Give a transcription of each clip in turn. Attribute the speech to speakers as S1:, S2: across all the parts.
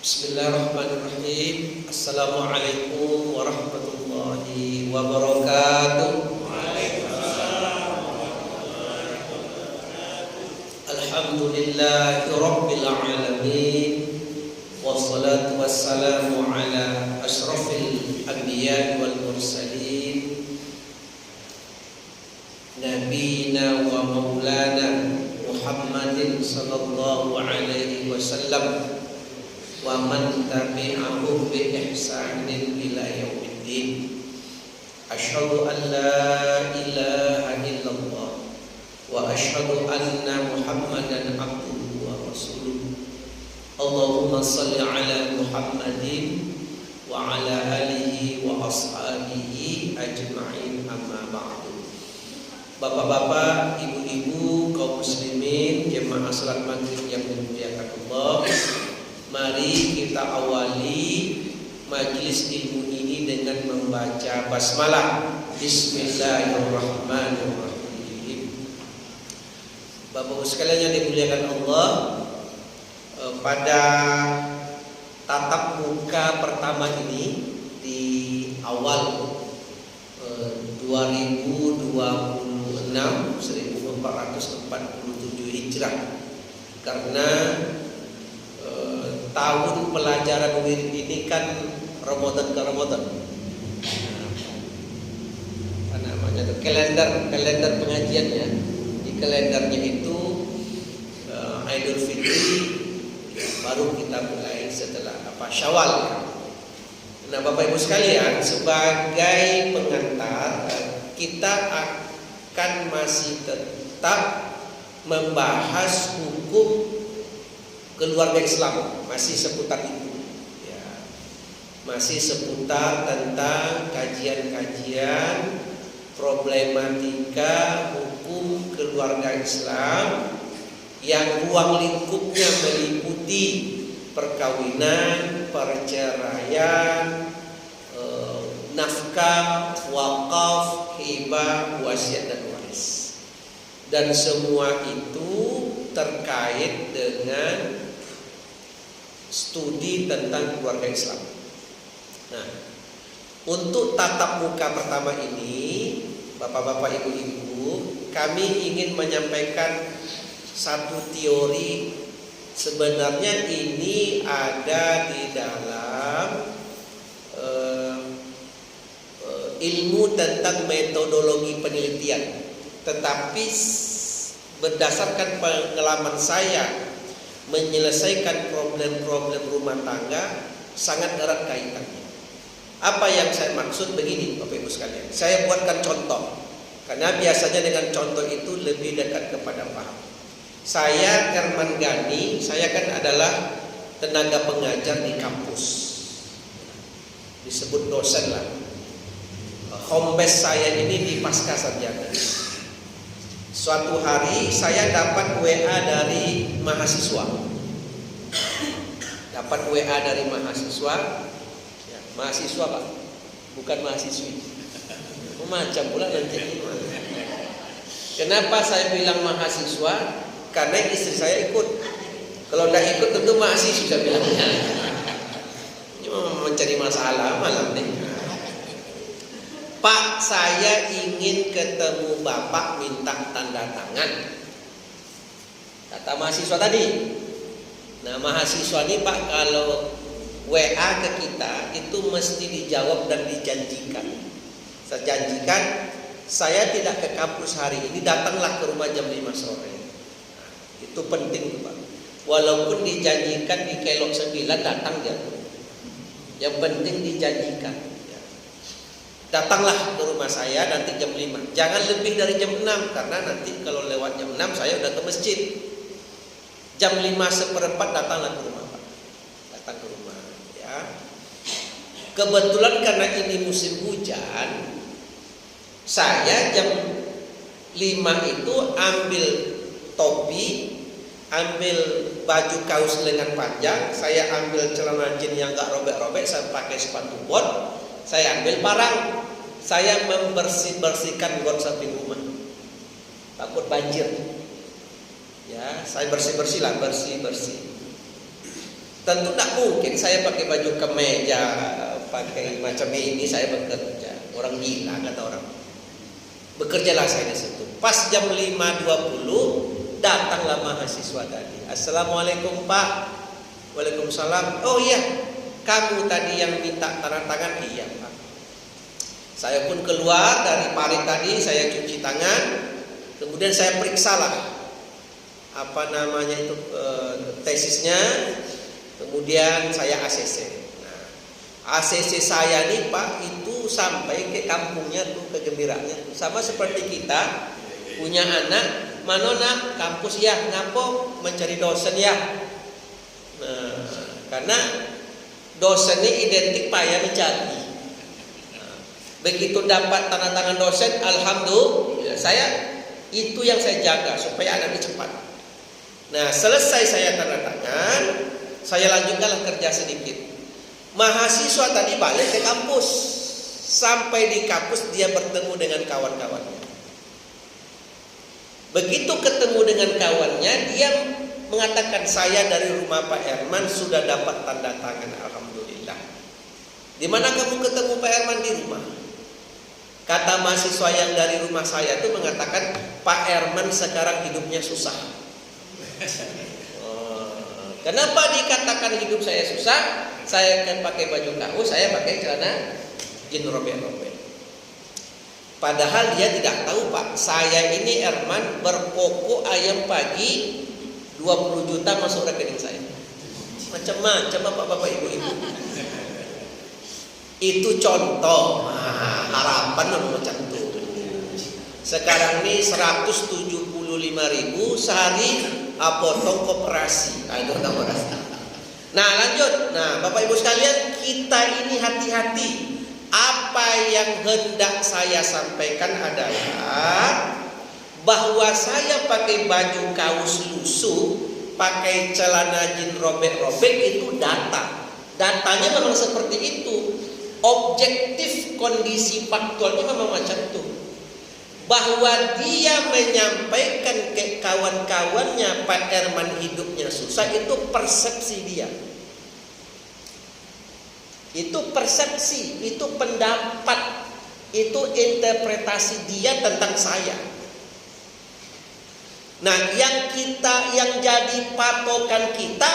S1: Bismillahirrahmanirrahim. Assalamualaikum warahmatullahi wabarakatuh. Alhamdulillahi rabbil alamin. Wassalatu wassalamu ala asyrafil anbiya wal mursalin, nabiyina wa maulana Muhammadin sallallahu alaihi wasallam wa man tabi'ahum bi ihsanin ila yaumiddin. Asyhadu an la ilaha illallah wa asyhadu anna Muhammadan abduhu wa rasuluh. Allahumma shalli ala Muhammadin wa ala alihi wa ashabihi ajma'in, amma ba'du. Bapak-bapak, ibu-ibu, kaum muslimin, jemaah salat maghrib yang dimuliakan Allah, mari kita awali majelis ilmu ini dengan membaca basmalah. Bismillahirrahmanirrahim. Bapak-ibu sekalian yang dimuliakan Allah, pada tatap muka pertama ini di awal 1447 Hijrah, karena tahun pelajaran wirid ini kan Ramadan ke Ramadan. Apa namanya tuh, kalender pengajiannya. Di kalendernya itu Idul Fitri baru kita mulai setelah Syawal. Nah, Bapak Ibu sekalian, sebagai pengantar, kita akan masih tetap membahas hukum keluarga Islam, masih seputar itu ya. Masih seputar tentang kajian-kajian problematika hukum keluarga Islam yang ruang lingkupnya meliputi perkawinan, perceraian, nafkah, wakaf, hibah, wasiat dan waris. Dan semua itu terkait dengan studi tentang keluarga Islam. Nah, untuk tatap muka pertama ini, bapak-bapak, ibu-ibu, kami ingin menyampaikan satu teori. Sebenarnya ini ada di dalam ilmu tentang metodologi penelitian, tetapi berdasarkan pengalaman saya menyelesaikan problem-problem rumah tangga sangat erat kaitannya. Apa yang saya maksud begini, Bapak Ibu sekalian, saya buatkan contoh, karena biasanya dengan contoh itu lebih dekat kepada paham. Saya Herman Gani, saya kan adalah tenaga pengajar di kampus, disebut dosen lah. Home base saya ini di Pasca Sarjana. Suatu hari saya dapat WA dari mahasiswa. Ya, mahasiswa Pak, bukan mahasiswi. Macam pula nanti. Kenapa saya bilang mahasiswa? Karena istri saya ikut. Kalau tidak ikut tentu mahasiswa, saya bilangnya. Cuma mencari masalah malam nih. Pak, saya ingin ketemu Bapak, minta tanda tangan. Kata mahasiswa tadi. Nah, mahasiswa ini Pak, kalau WA ke kita itu mesti dijawab dan dijanjikan. Saya janjikan, saya tidak ke kampus hari ini, datanglah ke rumah jam 5 sore. Nah, itu penting Pak. Walaupun dijanjikan di kelok 9 datang dia. Yang penting dijanjikan. Datanglah ke rumah saya nanti jam 5. Jangan lebih dari jam 6, karena nanti kalau lewat jam 6 saya udah ke masjid. Jam 5:15 datanglah ke rumah Pak. Datang ke rumah ya. Kebetulan karena ini musim hujan, saya jam 5 itu ambil topi, ambil baju kaos lengan panjang, saya ambil celana jeans yang gak robek-robek, saya pakai sepatu bot, saya ambil parang, saya membersihkan got samping rumah, takut banjir. Ya, saya bersih-bersih. Tentu tidak mungkin saya pakai baju kemeja, pakai macam ini saya bekerja. Orang gila kata orang. Bekerjalah saya di situ. Pas jam 5.20 datanglah mahasiswa tadi. Assalamualaikum Pak. Waalaikumsalam. Oh iya, kamu tadi yang minta tanda tangan? Iya Pak. Saya pun keluar dari parit tadi, saya cuci tangan, kemudian saya periksalah apa namanya itu tesisnya. Kemudian saya ACC. Nah, ACC saya nih Pak itu sampai ke kampungnya tuh, kegembiraannya tuh. Sama seperti kita punya anak, mana nak kampus ya, ngapo mencari dosen ya. Nah, karena dosen ini identik payah mencari. Nah, begitu dapat tanda tangan dosen, alhamdulillah saya itu yang saya jaga supaya anaknya cepat. Nah, selesai saya tanda tangan, saya lanjutkanlah kerja sedikit. Mahasiswa tadi balik ke kampus. Sampai di kampus dia bertemu dengan kawan-kawannya. Begitu ketemu dengan kawannya, dia mengatakan, saya dari rumah Pak Herman sudah dapat tanda tangan, alhamdulillah. Di mana kamu ketemu Pak Herman? Di rumah. Kata mahasiswa yang dari rumah saya itu mengatakan, Pak Herman sekarang hidupnya susah. Kenapa dikatakan hidup saya susah? Saya kan pakai baju KU, saya pakai celana jin robek-robek. Padahal dia tidak tahu Pak, saya ini Herman berpokok ayam pagi 20 juta masuk rekening saya. Macam-macam Bapak-bapak Ibu-ibu. Itu contoh harapan macam itu. Sekarang ini 175.000 sehari potong koperasi. Itu koperasi. Nah lanjut. Nah Bapak Ibu sekalian, kita ini hati-hati. Apa yang hendak saya sampaikan adalah bahwa saya pakai baju kaos lusuh, pakai celana jin robek-robek itu data. Datanya memang seperti itu. Objektif kondisi faktualnya memang macam itu. Bahwa dia menyampaikan ke kawan-kawannya Pak Herman hidupnya susah, itu persepsi dia. Itu persepsi, itu pendapat, itu interpretasi dia tentang saya. Nah, yang jadi patokan kita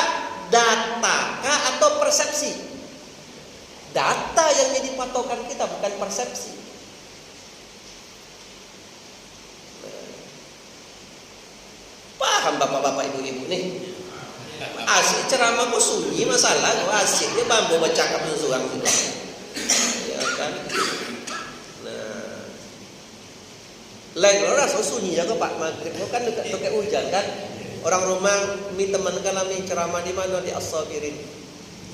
S1: data kah atau persepsi? Data yang jadi patokan kita, bukan persepsi. Paham bapak-bapak ibu-ibu nih? Asik ceramah kok sunyi masalah, kok asik dia bambu bercakap seorang juga. Ya kan? Nah, lain orang rasa sunyi jaga Pak maghrib, kan dekat hujan kan? Orang rumah mi teman kami ceramah di mana, di As-Sabirin.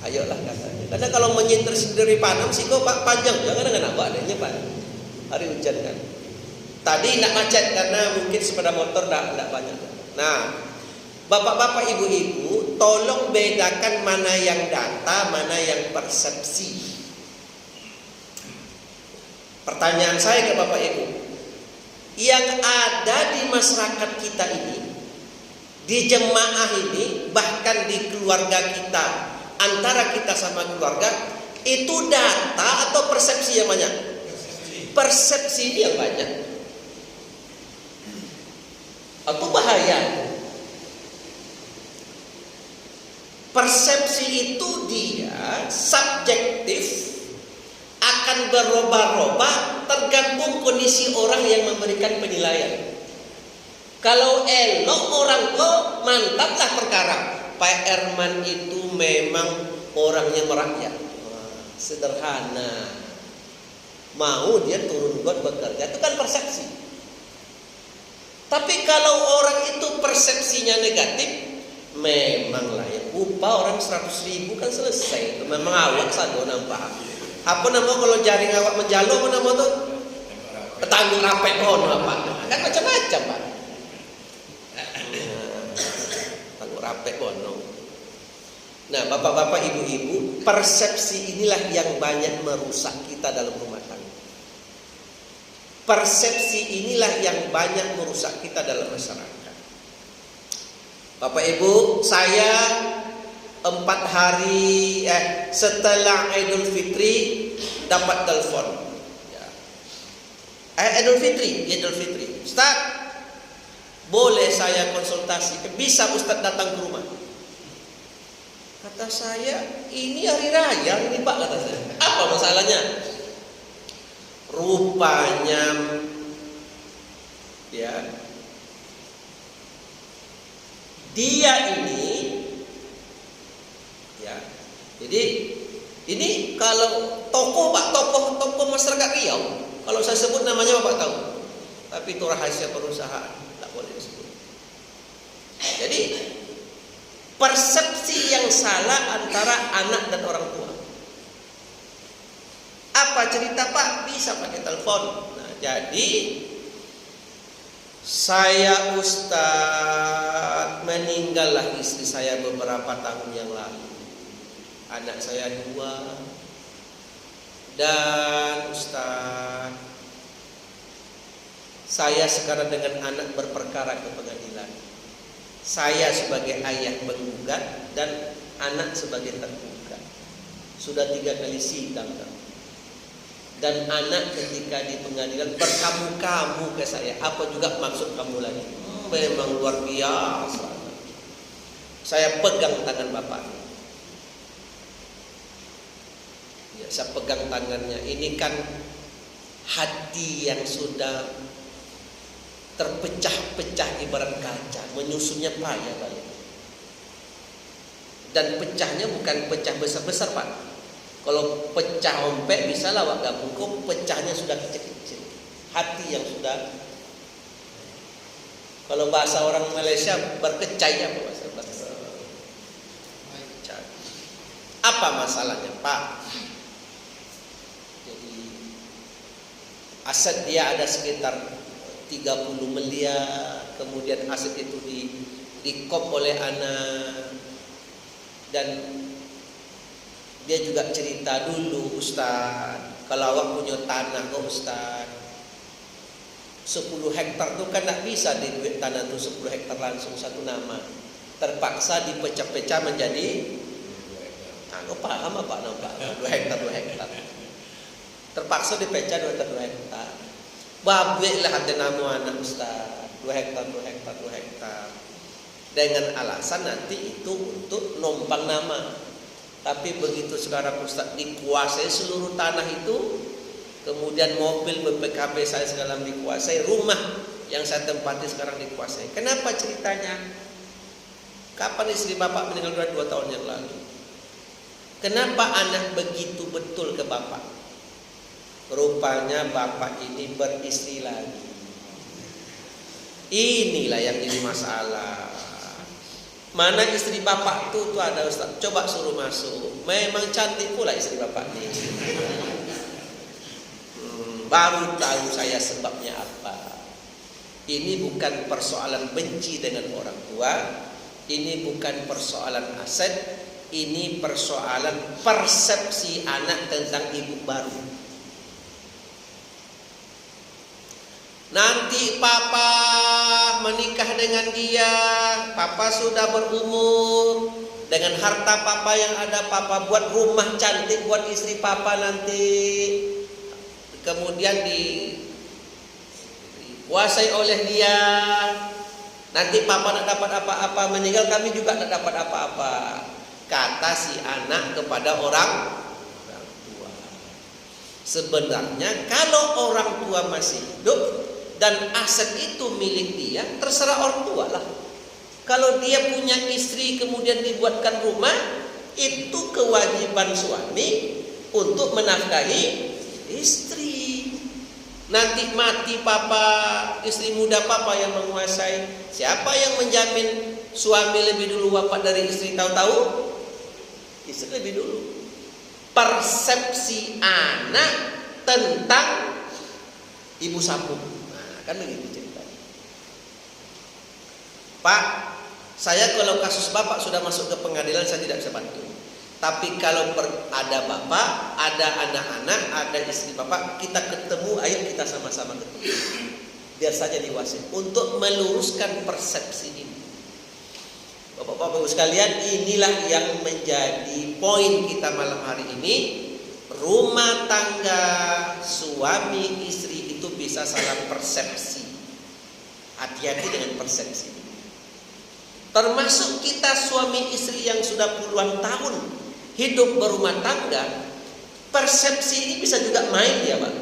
S1: Ayolah katanya. Karena kalau menyinter sendiri panam sih kok Pak panjang, jangan dengan apa adanya Pak. Hari hujan kan. Tadi nak macet karena mungkin sepeda motor tidak banyak. Nah, bapak-bapak ibu-ibu, tolong bedakan mana yang data, mana yang persepsi. Pertanyaan saya ke bapak ibu, yang ada di masyarakat kita ini, di jemaah ini, bahkan di keluarga kita, antara kita sama keluarga, itu data atau persepsi yang banyak? Persepsi ini yang banyak. Atau bahaya. Persepsi itu dia subjektif, akan berubah-ubah tergantung kondisi orang yang memberikan penilaian. Kalau elok orang kok mantaplah perkara. Pak Herman itu memang orangnya merakyat, sederhana, mau dia turun got bekerja, itu kan persepsi. Tapi kalau orang itu persepsinya negatif, memanglah ya upah orang 100.000 kan selesai. Itu memang awak sado nampak. Apa nama kalau jaring awak menjalo, apa nama tuh? Tanggung rapet pohon apa? Kan macam-macam Pak. Tanggung rapet pohon. Nah bapak-bapak ibu-ibu, persepsi inilah yang banyak merusak kita dalam rumah tangga. Persepsi inilah yang banyak merusak kita dalam masyarakat. Bapak Ibu, saya 4 hari setelah Idul Fitri dapat telepon. Ya. Idul Fitri. Ustaz, boleh saya konsultasi? Bisa Ustaz datang ke rumah? Kata saya, ini hari raya ini Pak, kata saya. Apa masalahnya? Rupanya ya, dia ini ya, jadi ini kalau tokoh Pak, tokoh masyarakat Riau, kalau saya sebut namanya Bapak tahu, tapi itu rahasia perusahaan, tak boleh disebut. Jadi persepsi yang salah antara anak dan orang tua. Apa cerita Pak? Bisa pakai telepon. Nah, jadi saya Ustadz, meninggallah istri saya beberapa tahun yang lalu. Anak saya 2. Dan Ustadz, saya sekarang dengan anak berperkara ke pengadilan. Saya sebagai ayah penggugat dan anak sebagai tergugat. Sudah 3 kali sidang. Dan anak ketika di pengadilan berkamu-kamu ke saya, apa juga maksud kamu lagi? Memang luar biasa. Saya pegang tangan bapak. Ya, saya pegang tangannya. Ini kan hati yang sudah terpecah-pecah ibarat kaca, menyusunnya payah balik. Dan pecahnya bukan pecah besar-besar Pak. Kalau pecah ompek bisa lah wak gabung, kok pecahnya sudah kecil-kecil. Hati yang sudah, kalau bahasa orang Malaysia berkecai, apa bahasa berkecai. Apa masalahnya Pak? Jadi aset dia ada sekitar 30 miliar, kemudian aset itu dikop oleh anak, dan dia juga cerita dulu, Ustaz, kalau awak punya tanah kok Ustaz, 10 hektar tuh kan tak bisa di duit tanah tuh 10 hektar langsung satu nama, terpaksa dipecah-pecah menjadi, kau paham apa nampak 2 hektar terpaksa dipecah 2 hektar. Babek lah hati nama anak Ustaz, 2 hektar dengan alasan nanti itu untuk numpang nama. Tapi begitu sekarang Ustaz dikuasai seluruh tanah itu, kemudian mobil BPKB saya segala dikuasai, rumah yang saya tempati sekarang dikuasai. Kenapa ceritanya? Kapan istri bapak meninggal 2 tahun yang lalu? Kenapa anak begitu betul ke bapak? Rupanya bapak ini beristri lagi. Inilah yang jadi masalah. Mana istri bapak tuh ada Ustaz, coba suruh masuk. Memang cantik pula istri bapak ini. Baru tahu saya sebabnya apa. Ini bukan persoalan benci dengan orang tua, ini bukan persoalan aset, ini persoalan persepsi anak tentang ibu baru. Nanti papa menikah dengan dia, papa sudah berumur, dengan harta papa yang ada, papa buat rumah cantik buat istri papa nanti, kemudian dikuasai oleh dia. Nanti papa nak dapat apa-apa, meninggal kami juga nak dapat apa-apa, kata si anak kepada orang tua. Sebenarnya kalau orang tua masih hidup dan aset itu milik dia, terserah orang tua lah. Kalau dia punya istri kemudian dibuatkan rumah, itu kewajiban suami untuk menafkahi istri. Nanti mati papa, istri muda papa yang menguasai. Siapa yang menjamin suami lebih dulu wafat dari istri? Tahu-tahu istri lebih dulu. Persepsi anak tentang ibu sapu. Kan begitu ceritanya. Pak, saya kalau kasus bapak sudah masuk ke pengadilan saya tidak bisa bantu. Tapi kalau ada bapak, ada anak-anak, ada istri bapak, kita ketemu, ayo kita sama-sama ketemu. Biar saja diwasi untuk meluruskan persepsi ini. Bapak-bapak sekalian, inilah yang menjadi poin kita malam hari ini. Rumah tangga suami istri itu bisa salah persepsi. Hati-hati dengan persepsi. Termasuk kita suami istri yang sudah puluhan tahun hidup berumah tangga, persepsi ini bisa juga main ya Pak.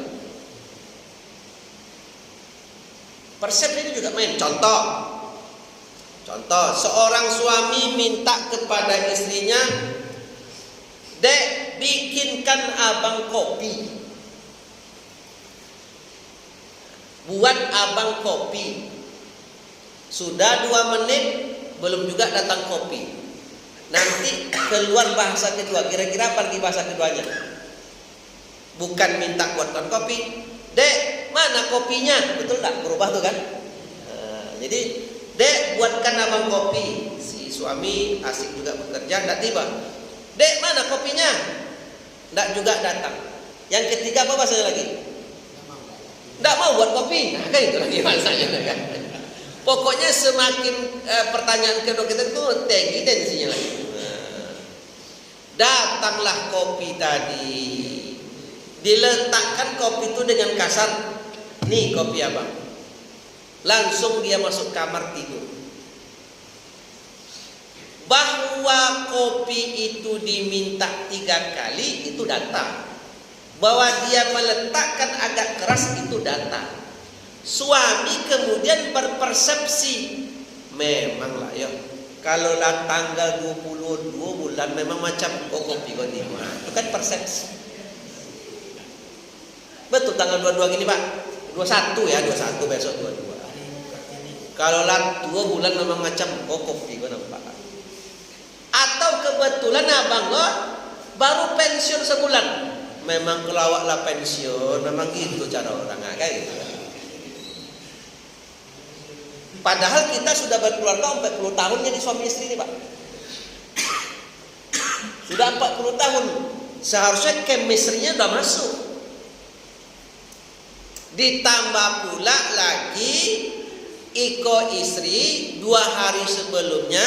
S1: Persepsi ini juga main. Contoh, seorang suami minta kepada istrinya, "Dek, bikinkan abang kopi." Buat abang kopi. Sudah 2 menit belum juga datang kopi. Nanti keluar bahasa kedua. Kira-kira apa lagi bahasa keduanya? Bukan minta buatkan kopi, "Dek, mana kopinya?" Betul tak? Berubah tuh kan? Jadi, "Dek, buatkan abang kopi." Si suami asik juga bekerja, tidak tiba. "Dek, mana kopinya?" Tidak juga datang. Yang ketiga apa bahasanya lagi? Tidak mau buat kopi. Nah, kan itu lagi bahasanya kan. Pokoknya semakin pertanyaan kedua kita itu tinggi tensinya lagi. Datanglah kopi tadi. Diletakkan kopi itu dengan kasar. "Nih kopi abang." Langsung dia masuk kamar tidur. Bahwa kopi itu diminta 3 kali itu data. Bahwa dia meletakkan agak keras itu data. Suami kemudian berpersepsi, memanglah ya, kalau lah tanggal 22 bulan memang macam kopi kok ini. Itu kan persepsi. Betul tanggal 22 gini Pak. 21 ya, 21 besok 22. Kalau lah 2 bulan memang macam kopi kok nampak. Atau kebetulan abang lo baru pensiun sebulan. Memang kelawak lah pensiun, memang gitu cara orang kayak gitu. Padahal kita sudah berkeluarga 40 tahun jadi suami istri ini Pak. Sudah 40 tahun. Seharusnya chemistry-nya sudah masuk. Ditambah pula lagi Iko istri 2 hari sebelumnya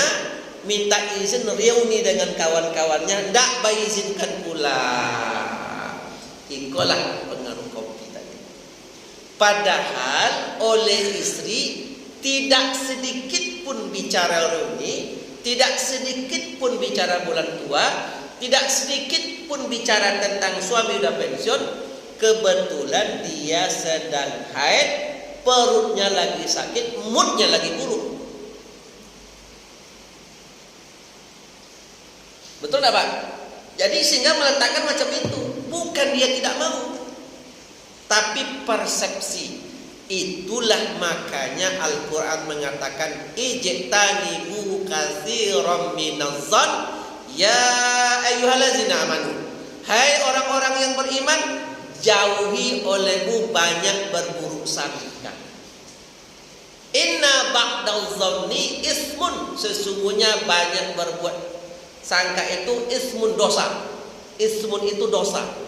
S1: minta izin reuni dengan kawan-kawannya, tidak diizinkan pula. Iko lah pengaruh kopi tadi. Padahal oleh istri tidak sedikit pun bicara reuni, tidak sedikit pun bicara bulan tua, tidak sedikit pun bicara tentang suami udah pensiun. Kebetulan dia sedang haid, perutnya lagi sakit, moodnya lagi buruk. Betul tak Pak? Jadi sehingga meletakkan macam itu. Bukan dia tidak mau, tapi persepsi. Itulah makanya Al-Quran mengatakan, "Ijtanibu katsiran minadh-dhann ya ayyuhallazina amanu." Hai orang-orang yang beriman, jauhi olehmu banyak berburuk sangka. Inna ba'dadh-dhanni ismun, sesungguhnya banyak berbuat sangka itu ismun, dosa. Ismun itu dosa.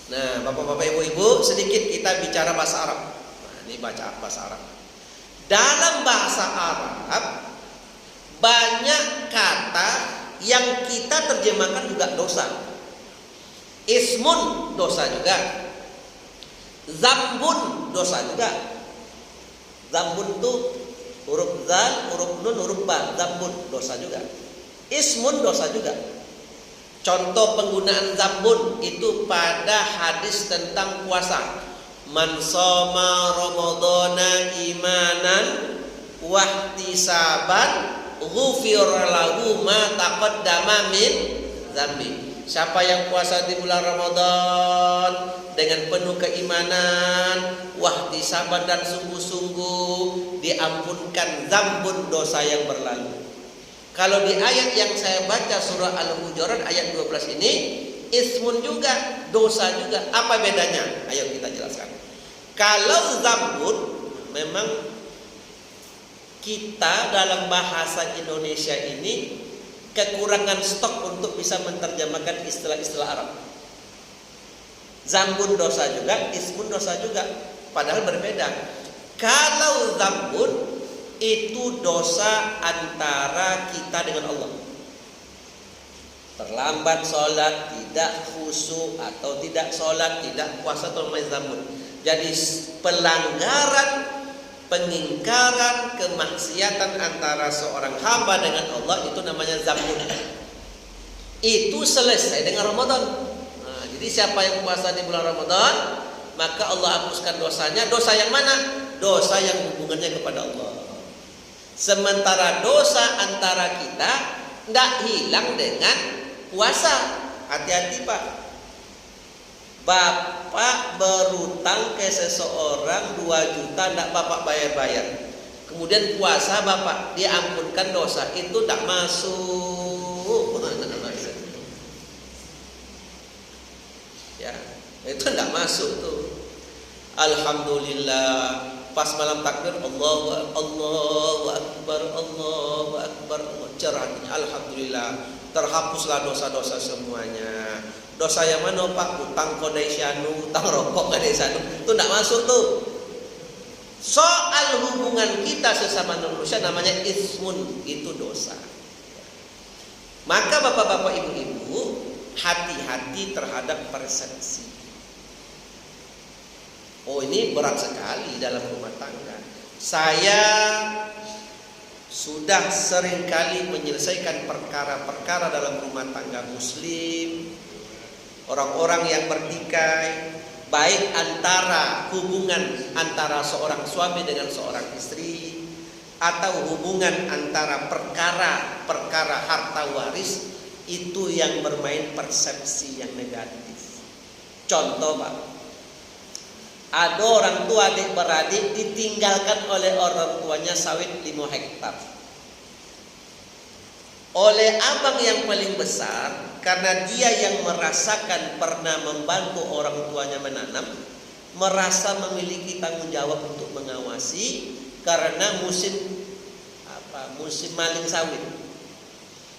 S1: Nah, bapak-bapak, ibu-ibu, sedikit kita bicara bahasa Arab. Nah, ini baca bahasa Arab. Dalam bahasa Arab banyak kata yang kita terjemahkan juga dosa. Ismun dosa juga. Zambun dosa juga. Zambun itu huruf zal, huruf nun, huruf ba. Zambun dosa juga. Ismun dosa juga. Contoh penggunaan zambun itu pada hadis tentang puasa. Man shoma ramadhana imanan wahtisaban ghufira lahu ma taqaddama min dzambi. Siapa yang puasa di bulan Ramadan dengan penuh keimanan, wahtisaban dan sungguh-sungguh, diampunkan zambun, dosa yang berlalu. Kalau di ayat yang saya baca surah Al-Hujurat ayat 12 ini, ismun juga, dosa juga. Apa bedanya? Ayo kita jelaskan. Kalau zambun, memang kita dalam bahasa Indonesia ini kekurangan stok untuk bisa menerjemahkan istilah-istilah Arab. Zambun dosa juga, ismun dosa juga, padahal berbeda. Kalau zambun itu dosa antara kita dengan Allah. Terlambat sholat, tidak khusyuk, atau tidak sholat, tidak puasa, atau mazmum. Jadi pelanggaran, pengingkaran, kemaksiatan antara seorang hamba dengan Allah itu namanya zambun. Itu selesai dengan Ramadan. Nah, jadi siapa yang puasa di bulan Ramadan, maka Allah hapuskan dosanya. Dosa yang mana? Dosa yang hubungannya kepada Allah. Sementara dosa antara kita tidak hilang dengan puasa. Hati-hati Pak. Bapak berutang ke seseorang 2 juta, tidak Bapak bayar-bayar. Kemudian puasa Bapak diampunkan dosa, itu tidak masuk. Ya, itu tidak masuk tuh. Alhamdulillah. Pas malam takbir, Allahu Akbar, Allahu Akbar, cerah hatinya, alhamdulillah, terhapuslah dosa-dosa semuanya. Dosa yang mana Pak? Utang kodesyanu, utang rokok kodesyanu, itu tidak masuk tuh. Soal hubungan kita sesama manusia namanya ismun, itu dosa. Maka bapak-bapak, ibu-ibu, hati-hati terhadap persepsi. Oh, ini berat sekali dalam rumah tangga. Saya sudah seringkali menyelesaikan perkara-perkara dalam rumah tangga muslim, orang-orang yang bertikai, baik antara hubungan antara seorang suami dengan seorang istri, atau hubungan antara perkara-perkara harta waris, itu yang bermain persepsi yang negatif. Contoh Pak, ada orang tua adik beradik ditinggalkan oleh orang tuanya sawit 5 hektar. Oleh abang yang paling besar, karena dia yang merasakan pernah membantu orang tuanya menanam, merasa memiliki tanggung jawab untuk mengawasi karena musim maling sawit.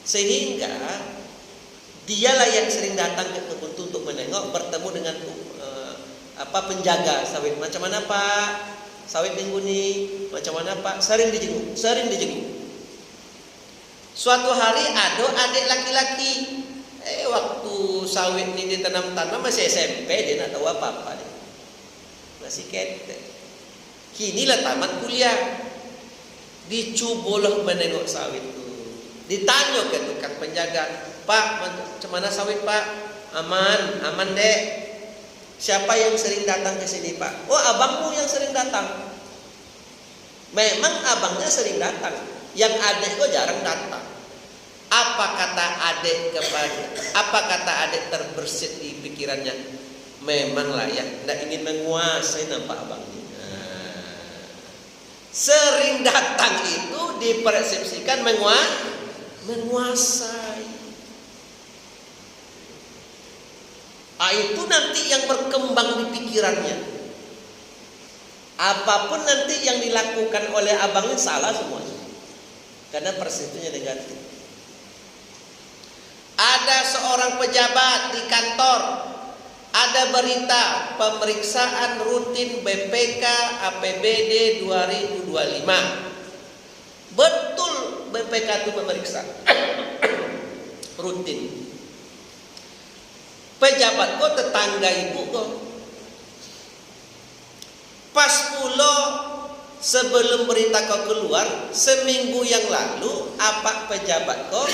S1: Sehingga dialah yang sering datang ke kebun untuk menengok, bertemu dengan penjaga sawit. Macam mana Pak? Sawit minggu ini macam mana Pak? Sering dijenguk. Suatu hari ada adik laki-laki, waktu sawit ini ditanam-tanam masih SMP, dia tak tahu apa-apa, masih ketek. Kinilah tamat kuliah, dicubulah menengok sawit itu. Ditanya ke tukang penjaga, Pak, macam mana sawit Pak? Aman dek. Siapa yang sering datang ke sini Pak? Oh, abangmu yang sering datang. Memang abangnya sering datang, yang adik kok jarang datang. Apa kata adik terbersit di pikirannya? Memanglah ya, tidak ingin menguasai nampak abangnya. Sering datang itu dipersepsikan menguasai. Itu nanti yang berkembang di pikirannya. Apapun nanti yang dilakukan oleh abangnya salah semuanya, karena persepsinya negatif. Ada seorang pejabat di kantor, ada berita pemeriksaan rutin BPK APBD 2025. Betul BPK itu memeriksa rutin. Pejabat kok tetangga ibu kok. Pas pula sebelum berita kau keluar, seminggu yang lalu, apa pejabat kok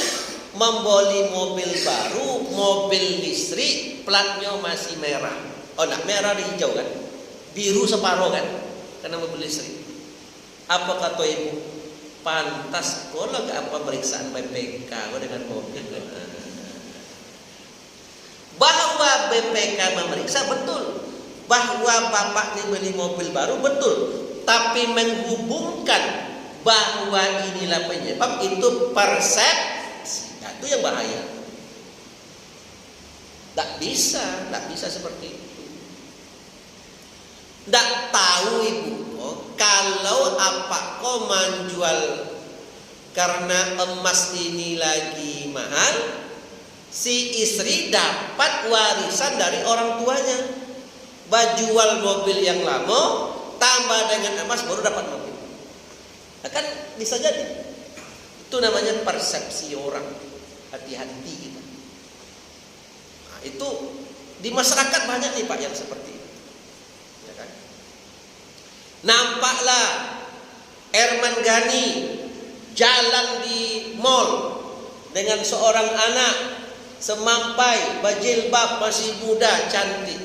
S1: membeli mobil baru, mobil listrik, platnya masih merah. Oh, nak merah di hijau kan? Biru separuh kan? Karena mobil listrik. Apa kata ibu? Pantas kok lah apa pemeriksaan BPK dengan mobil. Bahwa BPK memeriksa betul, bahwa bapak ini beli mobil baru betul, tapi menghubungkan bahwa inilah penyebab, itu persepsi. Itu yang bahaya. Tak bisa seperti itu. Tak tahu ibu kalau apa kau menjual karena emas ini lagi mahal, si istri dapat warisan dari orang tuanya. Jual mobil yang lama tambah dengan emas baru dapat mobil. Akan bisa jadi. Itu namanya persepsi orang. Hati-hati kita. Nah, itu di masyarakat banyak nih Pak yang seperti itu. Ya kan? Nampaklah Herman Ghani jalan di mall dengan seorang anak semampai, berjilbab, masih muda, cantik.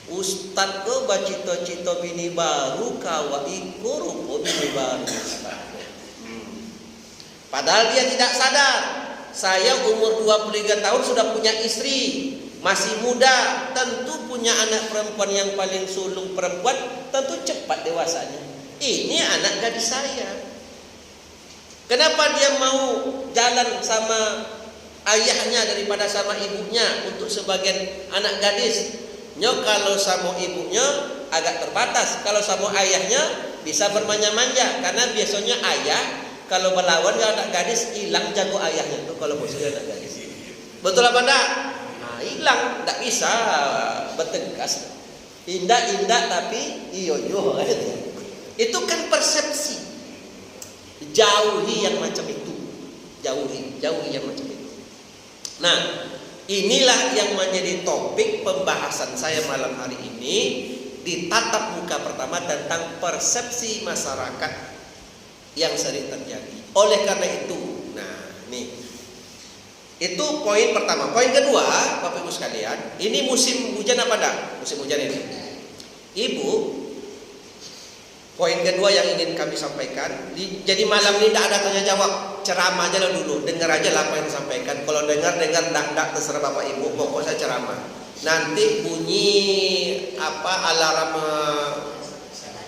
S1: Ustaz ke bacito-cito bini baru kawa iku rupo bini baru. Padahal dia tidak sadar. Saya umur 23 tahun sudah punya istri, masih muda, tentu punya anak perempuan yang paling sulung perempuan, tentu cepat dewasanya. Ini anak gadis saya. Kenapa dia mau jalan sama ayahnya daripada sama ibunya untuk sebagian anak gadis? Kalau sama ibunya agak terbatas, kalau sama ayahnya bisa bermanja-manja, karena biasanya ayah kalau berlawan kalau anak gadis hilang jago ayahnya tuh kalau musuhnya anak gadis. Betul apa enggak? Nah, hilang, enggak bisa bertegas. Indah-indah tapi iyo-iyo. Itu kan persepsi. Jauhi yang macam itu. Jauhi yang macam itu. Nah, inilah yang menjadi topik pembahasan saya malam hari ini di tatap muka pertama tentang persepsi masyarakat yang sering terjadi. Oleh karena itu, nah nih, itu poin pertama. Poin kedua, Bapak Ibu sekalian, ini musim hujan apa enggak? Musim hujan ini. Ibu, poin kedua yang ingin kami sampaikan. Jadi malam ini tidak ada tanya jawab, ceramah aja lah dulu. Dengar aja lah apa yang disampaikan. Kalau dengar enggak terserah Bapak Ibu. Pokoknya saya ceramah. Nanti bunyi alarm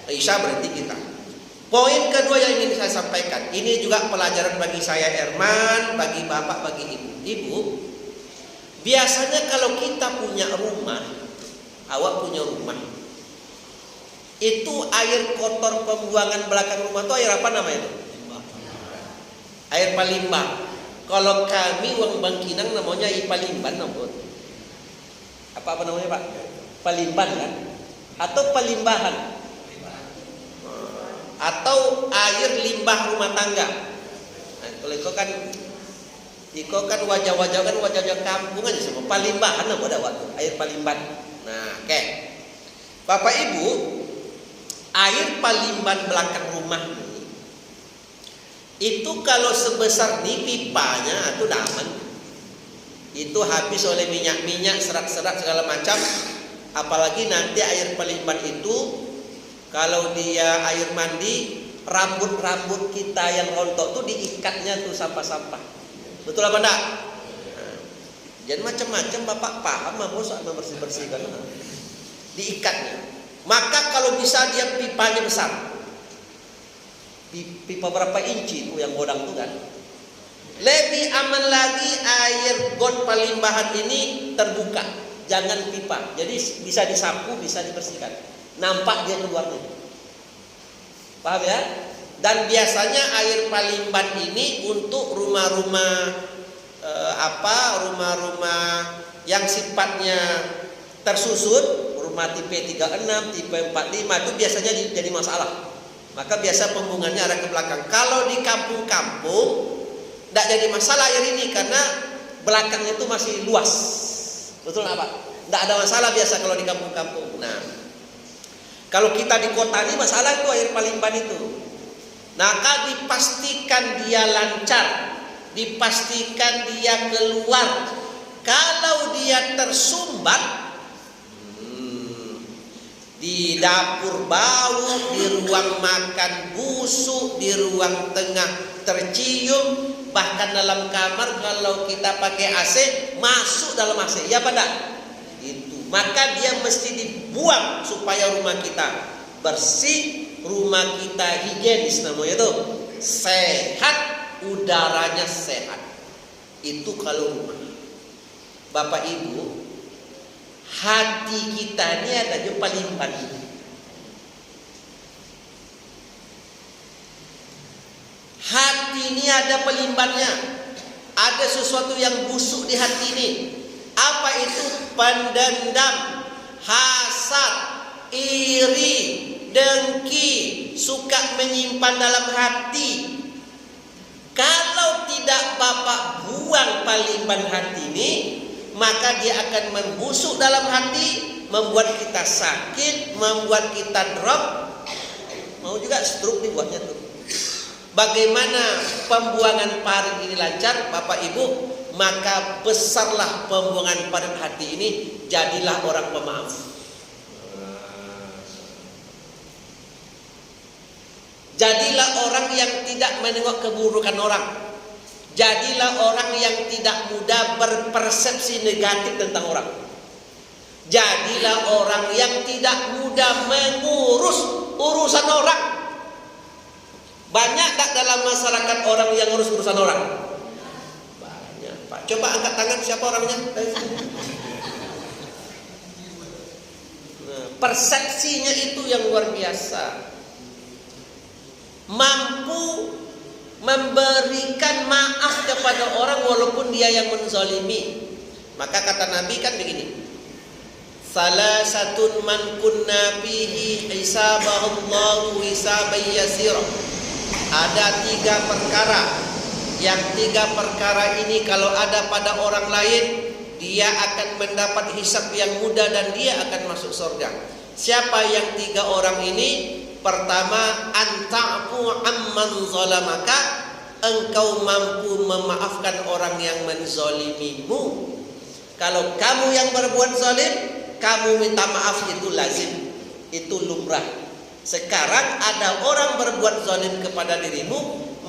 S1: Isya berhenti kita. Poin kedua yang ingin saya sampaikan, ini juga pelajaran bagi saya Herman, bagi Bapak, bagi Ibu. Ibu, biasanya kalau kita punya rumah, awak punya rumah, itu air kotor pembuangan belakang rumah itu air apa namanya itu? Air palimbang. Kalau kami uang Bangkinang namanya air palimban, apa namanya Pak? Palimban kan? Atau palimbahan? Atau air limbah rumah tangga. Nah, kalau itu kan wajah-wajah kampung aja semua. Palimbahan apa ada waktu air palimban. Nah, oke. Bapak Ibu, air palimban belakang rumah ini itu kalau sebesar di pipanya itu aman. Itu habis oleh minyak-minyak, serat-serat segala macam. Apalagi nanti air palimban itu kalau dia air mandi, rambut-rambut kita yang rontok tuh diikatnya tuh sampah-sampah. Betul apa enggak? Nah, jangan macam-macam Bapak paham mau bersih-bersihkan. Diikatnya. Maka kalau bisa dia pipanya besar. Pipa berapa inci itu yang godang tuh kan? Lebih aman lagi air got palimbahan ini terbuka. Jangan pipa. Jadi bisa disapu, bisa dibersihkan. Nampak dia keluarnya. Paham ya? Dan biasanya air palimban ini untuk rumah-rumah rumah-rumah yang sifatnya tersusun, rumah tipe 36, tipe 45 itu biasanya jadi masalah. Maka biasa pembuangannya arah ke belakang. Kalau di kampung-kampung tidak jadi masalah air ini karena belakangnya itu masih luas. Betul nggak Pak? Tidak ada masalah biasa kalau di kampung-kampung. Nah, kalau kita di kota ini masalah itu air palimban itu. Maka dipastikan dia lancar, dipastikan dia keluar. Kalau dia tersumbat di dapur bau, di ruang makan busuk, di ruang tengah tercium, bahkan dalam kamar kalau kita pakai AC masuk dalam AC, ya apa enggak? Itu. Maka dia mesti dibuang supaya rumah kita bersih, rumah kita higienis namanya itu. Sehat, udaranya sehat. Itu kalau rumah. Bapak Ibu, hati kita ini ada di palimban. Hati ini ada pelimbannya. Ada sesuatu yang busuk di hati ini. Apa itu? Pendendam, hasad, iri, dengki, suka menyimpan dalam hati. Kalau tidak Bapak buang palimban hati ini, maka dia akan membusuk dalam hati, membuat kita sakit, membuat kita drop. Mau juga stroke dibuatnya tuh. Bagaimana pembuangan parit ini lancar, Bapak Ibu? Maka besarlah pembuangan parit hati ini, jadilah orang pemaaf. Jadilah orang yang tidak menengok keburukan orang. Jadilah orang yang tidak mudah berpersepsi negatif tentang orang. Jadilah orang yang tidak mudah mengurus urusan orang. Banyak tak dalam masyarakat orang yang ngurus urusan orang? Banyak, Pak. Coba angkat tangan, siapa orangnya? Nah, persepsinya itu yang luar biasa. Mampu memberikan maaf kepada orang walaupun dia yang menzalimi. Maka kata Nabi kan begini, salasatun man kunna fihi hisabahullahu hisaban yasira. Ada 3 perkara, yang 3 perkara ini kalau ada pada orang lain, dia akan mendapat hisab yang mudah dan dia akan masuk surga. Siapa yang 3 orang ini? Pertama, anta'fu amman zalamaka, engkau mampu memaafkan orang yang menzalimimu. Kalau kamu yang berbuat zalim, kamu minta maaf, itu lazim, itu lumrah. Sekarang ada orang berbuat zalim kepada dirimu,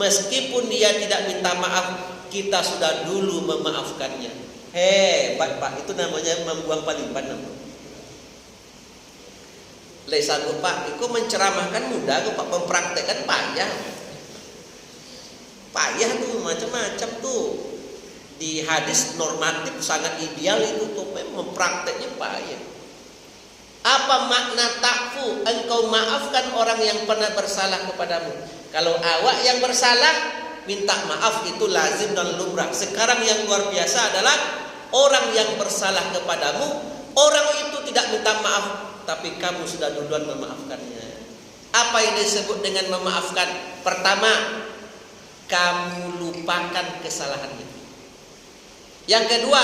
S1: meskipun dia tidak minta maaf, kita sudah dulu memaafkannya. Hebat Pak, itu namanya membuang palimban. Lesan Pak, itu menceramahkan mudah, Pak, mempraktekkan payah. Payah tuh macam-macam tuh. Di hadis normatif sangat ideal itu tuh, memprakteknya payah. Apa makna ta'fu? Engkau maafkan orang yang pernah bersalah kepadamu. Kalau awak yang bersalah, minta maaf, itu lazim dan lumrah. Sekarang yang luar biasa adalah orang yang bersalah kepadamu, orang itu tidak minta maaf, tapi kamu sudah duluan memaafkannya. Apa yang disebut dengan memaafkan? Pertama, kamu lupakan kesalahannya. Yang kedua,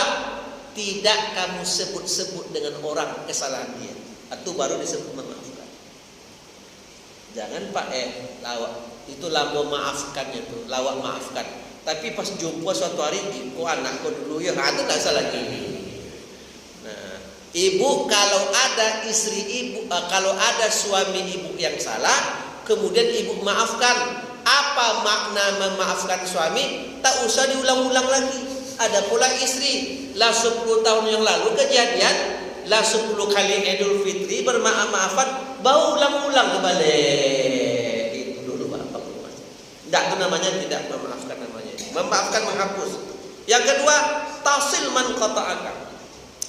S1: tidak kamu sebut-sebut dengan orang kesalahan dia. Itu baru disebut memaafkan. Jangan Pak lawak, itu lambung maafkannya tuh, lawak maafkan. Tapi pas jumpa suatu hari, kok anakku dulu ya, itu nggak salah lagi. Nah, ibu kalau ada istri ibu, kalau ada suami ibu yang salah, kemudian ibu maafkan. Apa makna memaafkan suami? Tak usah diulang-ulang lagi. Ada pula istri, lah 10 tahun yang lalu kejadian, lah 10 kali Idul Fitri bermaaf-maafan, bau ulang-ulang kembali. Itu dulu Bapak. Tidak, itu namanya tidak memaafkan namanya. Memaafkan menghapus. Yang kedua, tasil man qata'aka,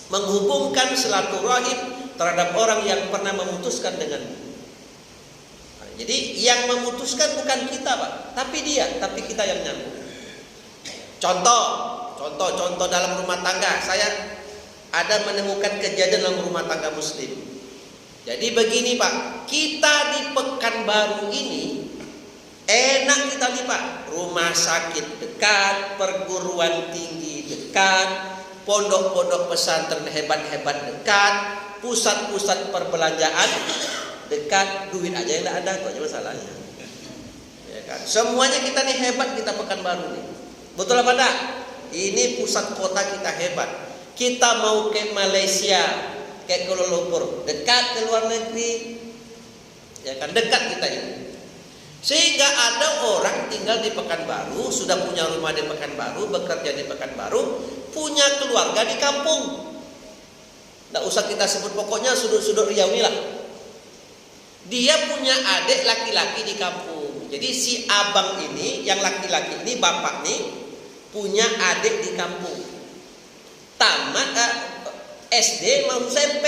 S1: menghubungkan silaturahim terhadap orang yang pernah memutuskan denganmu. Nah, jadi yang memutuskan bukan kita Pak, tapi dia, tapi kita yang nyambung. Contoh dalam rumah tangga, saya ada menemukan kejadian dalam rumah tangga muslim. Jadi begini Pak, kita di Pekanbaru ini enak kita nih Pak, rumah sakit dekat, perguruan tinggi dekat, pondok-pondok pesantren hebat-hebat dekat, pusat-pusat perbelanjaan dekat, duit aja yang ada, itu aja masalahnya. Ya kan? Semuanya kita nih hebat, kita Pekanbaru nih. Betul apa enggak? Ini pusat kota kita hebat. Kita mau ke Malaysia, ke Kuala Lumpur, dekat ke luar negeri, ya kan, dekat kita ini. Sehingga ada orang tinggal di Pekanbaru, sudah punya rumah di Pekanbaru, bekerja di Pekanbaru, punya keluarga di kampung. Tidak usah kita sebut, pokoknya sudut-sudut Riau inilah. Dia punya adik laki-laki di kampung. Jadi si abang ini, yang laki-laki ini, bapak nih, punya adik di kampung. Tamat SD mau SMP.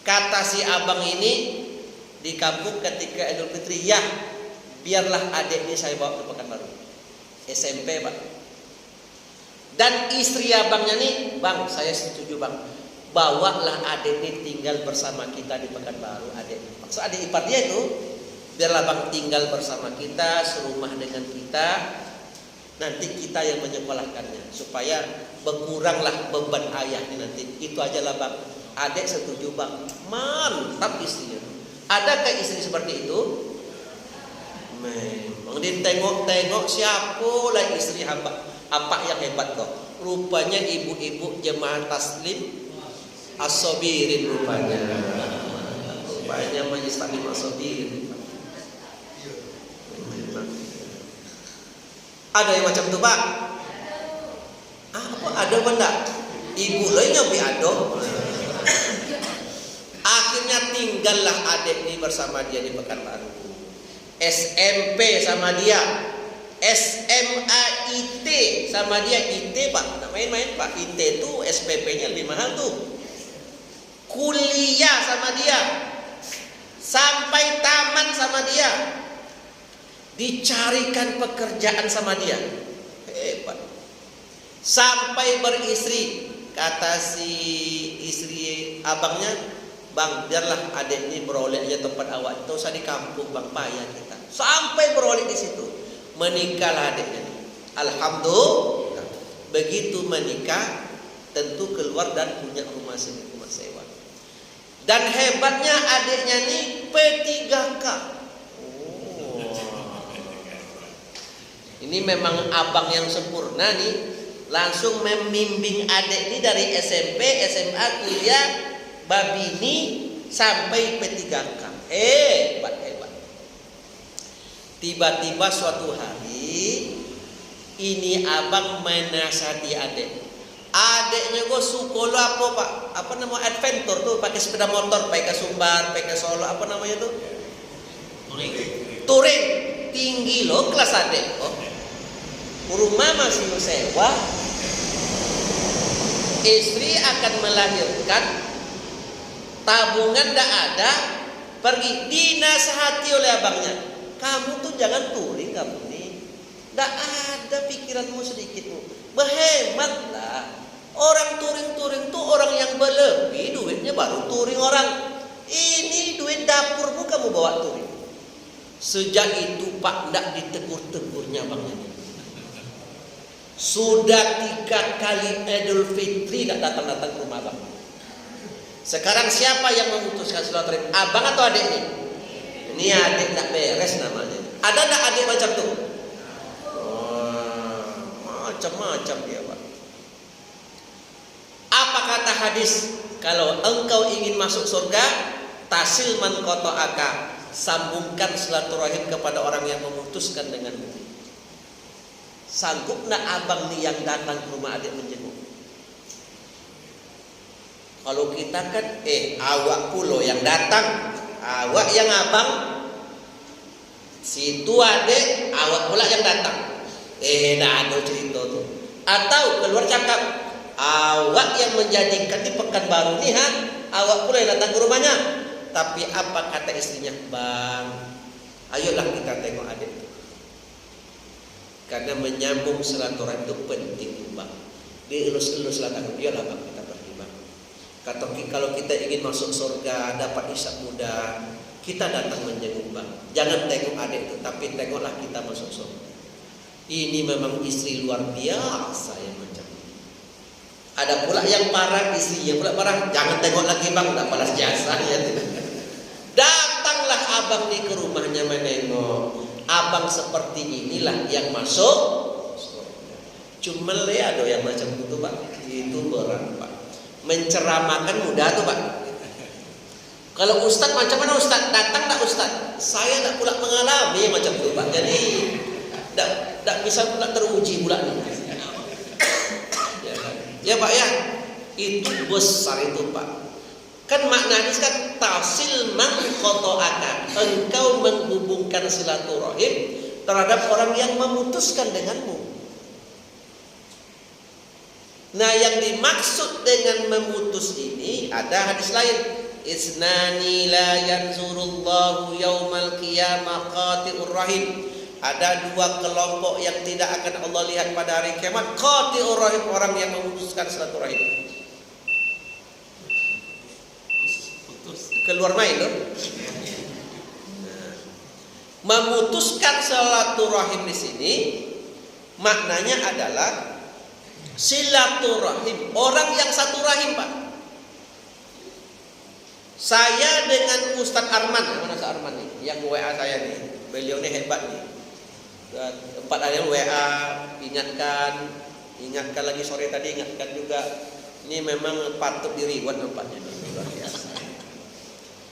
S1: Kata si abang ini di kampung ketika Idul Fitri, ya biarlah adik ini saya bawa ke Pekanbaru. SMP Pak. Dan istri abangnya nih, bang saya setuju bang, bawalah adik ini tinggal bersama kita di Pekanbaru, adik Maksud adik ipar dia itu, biarlah bang tinggal bersama kita, serumah dengan kita, nanti kita yang menyekolahkannya, supaya berkuranglah beban ayahnya nanti. Itu aja lah bang. Adik setuju bang, mantap istrinya. Adakah istri seperti itu? Memang ditengok-tengok siapa lah istri hamba, apa yang hebat kok. Rupanya ibu-ibu jemaah taslim as-sabirin rupanya. Rupanya majelis taklim as-sabirin. Ada yang macam tu pak? Apa ada benda? Ibu lainnya bi ada. Akhirnya tinggallah adik ini bersama dia di Pekanbaru. SMP sama dia, SMA IT sama dia. IT pak, tak main-main pak. IT tu SPP-nya lebih mahal tuh. Kuliah sama dia, sampai tamat sama dia, dicarikan pekerjaan sama dia. Hebat. Sampai beristri, kata si istri abangnya, bang biarlah adik ini beroleh aja tempat awak, tak usah di kampung bang, payah kita. Sampai beroleh di situ, menikahlah adiknya. Alhamdulillah. Begitu menikah, tentu keluar dan punya rumah sewa. Dan hebatnya adiknya ini P3K. Ini memang abang yang sempurna nih. Langsung membimbing adik ini dari SMP, SMA, kuliah, babini sampai P3K. Hebat. Tiba-tiba suatu hari ini abang menasihati adik. Adiknya gue sekolah apa pak? Apa nama adventure tuh? Pakai sepeda motor, pakai ke Sumbar, pakai Solo, apa namanya tuh? Touring. Tinggi loh kelas adik. Oh. Rumah masih sewa. Istri akan melahirkan, tabungan tidak ada, pergi dinasihati oleh abangnya. Kamu tuh jangan touring kamu nih. Tidak ada pikiranmu sedikitmu. Berhematlah. Orang touring tuh orang yang berlebih duitnya baru touring orang. Ini duit dapurmu kamu bawa touring. Sejak itu pak tidak ditegur-tegurnya abangnya. Sudah 3 kali Idul Fitri tidak datang-datang ke rumah abang. Sekarang siapa yang memutuskan silaturahim? Abang atau adik ini? Ini adik tidak beres namanya. Ada tidak adik macam tu? Macam-macam dia pak. Apa kata hadis? Kalau engkau ingin masuk surga, tasil man qata'aka, sambungkan silaturahim kepada orang yang memutuskan denganmu. Sanggup nak abang ni yang datang ke rumah adik menjenguk? Kalau kita kan, awak pula yang datang, awak yang abang, situ adik, awak pula yang datang. Dah ada cerita tu. Atau keluar cakap, awak yang menjadikan di Pekanbaru ni, awak pula yang datang ke rumahnya. Tapi apa kata istrinya? Bang, ayolah kita tengok adik tu. Karena menyambung silaturahim itu penting bang. Dielus-elus lah tangan dia lah bang, kita pergi bang. Kata kalau kita ingin masuk surga, dapat hisab mudah, kita datang menjenguk bang. Jangan tengok adik itu, tapi tengoklah kita masuk surga. Ini memang istri luar biasa yang macam ini. Ada pula yang parah, istrinya pula parah. Jangan tengok lagi bang, tak balas jasa ya. Datanglah abang ni ke rumahnya menengok. Abang seperti inilah yang masuk. Cuma ada yang macam itu pak. Itu berat pak. Menceramakan mudah tuh pak. Kalau ustaz macam mana ustaz? Datang tak ustaz? Saya tak pula mengalami macam itu pak. Jadi tak bisa pula teruji pula nih. Ya pak ya. Itu besar itu pak. Kan makna hadis kan tasil man qata'aka, engkau menghubungkan silaturahim terhadap orang yang memutuskan denganmu. Nah, yang dimaksud dengan memutus ini ada hadis lain. Isnani la yanzurullahu yaumal qiyamah qati'ur rahim. Ada 2 kelompok yang tidak akan Allah lihat pada hari kiamat. Qati'ur rahim, orang yang memutuskan silaturahim. Keluar main loh. Memutuskan silaturahim di sini maknanya adalah silaturahim orang yang satu rahim, Pak. Saya dengan Ustadz Arman, mana Ustadz Arman nih? Yang WA saya nih, beliau ini hebat nih. 4 hari WA, ingatkan lagi sore tadi, ingatkan juga. Ini memang patut diriwat tempatnya nih, luar biasa.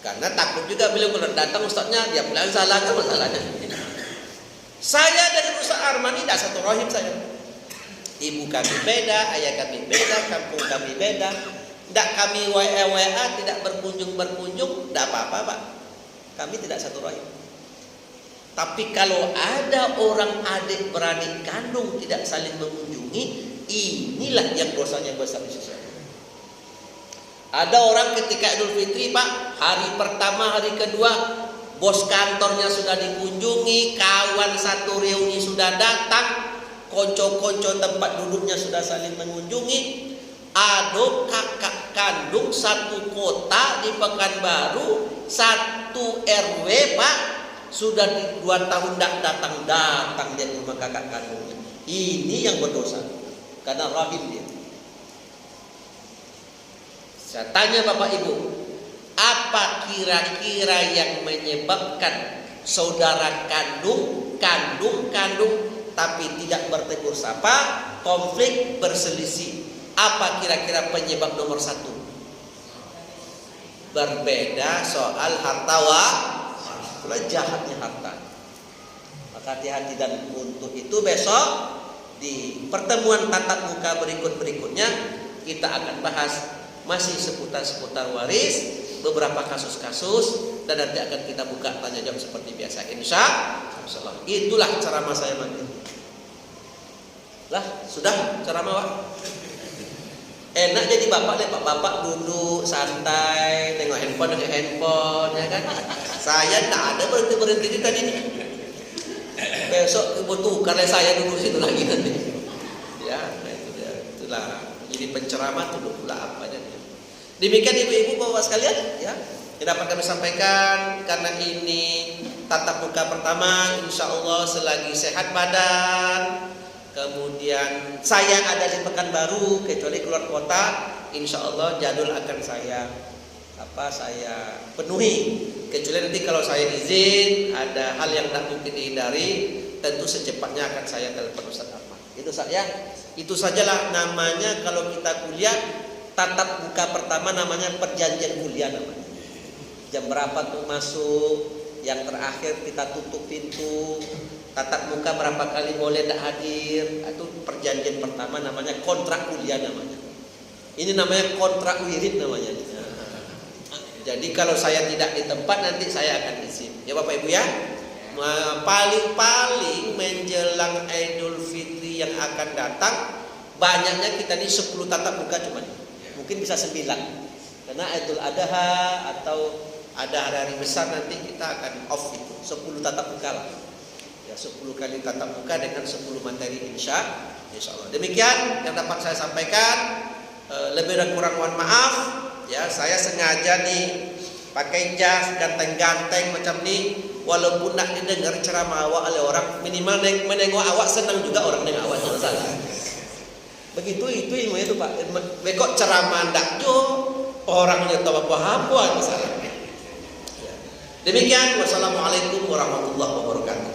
S1: Karena takut juga beliau kalau datang ustadznya dia bilang salah kan masalahnya. Saya dengan Ustadz Arman ini tidak satu rahim saya. Ibu kami beda, ayah kami beda, kampung kami beda. Tidak kami WA, tidak berkunjung, tidak apa-apa, Pak. Kami tidak satu rahim. Tapi kalau ada orang adik beradik kandung tidak saling mengunjungi, inilah yang dosanya besar di sisi Allah. Ada orang ketika Idul Fitri, Pak, hari pertama, hari kedua, bos kantornya sudah dikunjungi, kawan satu reuni sudah datang, konco-konco tempat duduknya sudah saling mengunjungi. Ada kakak kandung satu kota di Pekanbaru, satu RW, Pak, sudah 2 tahun tidak datang dia ke rumah kakak kandungnya. Ini yang berdosa karena rahim dia. Saya tanya Bapak Ibu, apa kira-kira yang menyebabkan saudara kandung tapi tidak bertegur sapa, konflik, berselisih? Apa kira-kira penyebab nomor 1? Berbeda soal harta jahatnya harta. Maka hati-hati, dan untuk itu besok di pertemuan tatap muka berikutnya kita akan bahas masih seputar waris, beberapa kasus-kasus, dan nanti akan kita buka tanya jawab seperti biasa. Insya Allah. Itulah ceramah saya nanti. Lah, sudah ceramah, Pak. Enak jadi bapak, lihat bapak duduk santai, tengok handphone, ya kan? Saya tidak ada berhenti tadi nih. Besok butuh karena saya duduk situ lagi nanti. Ya, itulah. Jadi penceramah itu pula apa aja. Demikian ibu-ibu bapak sekalian, ya, yang dapat kami sampaikan karena ini tatap muka pertama, insya Allah selagi sehat badan. Kemudian saya ada di Pekanbaru, kecuali keluar kota, insya Allah jadwal akan saya penuhi. Kecuali nanti kalau saya izin, ada hal yang tak mungkin dihindari, tentu secepatnya akan saya telepon Ustaz Ahmad. Itu sajalah namanya kalau kita kuliah tatap muka pertama, namanya perjanjian kuliah namanya. Jam berapa tuh masuk, yang terakhir kita tutup pintu. Tatap muka berapa kali boleh tak hadir, itu perjanjian pertama, namanya kontrak kuliah namanya. Ini namanya kontrak wirid namanya. Jadi kalau saya tidak di tempat nanti saya akan izin. Ya Bapak Ibu ya. Paling menjelang Idul Fitri yang akan datang, banyaknya kita ini 10 tatap muka cuman. Mungkin bisa 9. Karena Idul Adha atau ada hari-hari besar nanti kita akan off itu. 10 tatap muka lah. Ya 10 kali tatap muka dengan 10 materi insya Allah. Demikian yang dapat saya sampaikan. Lebih dan kurang mohon maaf. Ya, saya sengaja nih pakai jas ganteng-ganteng macam nih, walaupun nak didengar ceramah awak oleh orang, minimal menengok awak senang juga orang dengan awak, jangan salah. Begitu itu ilmu itu Pak. Bekok ceramah ndak jo, orangnya tahu apa misalnya. Ya. Demikian, wassalamualaikum warahmatullahi wabarakatuh.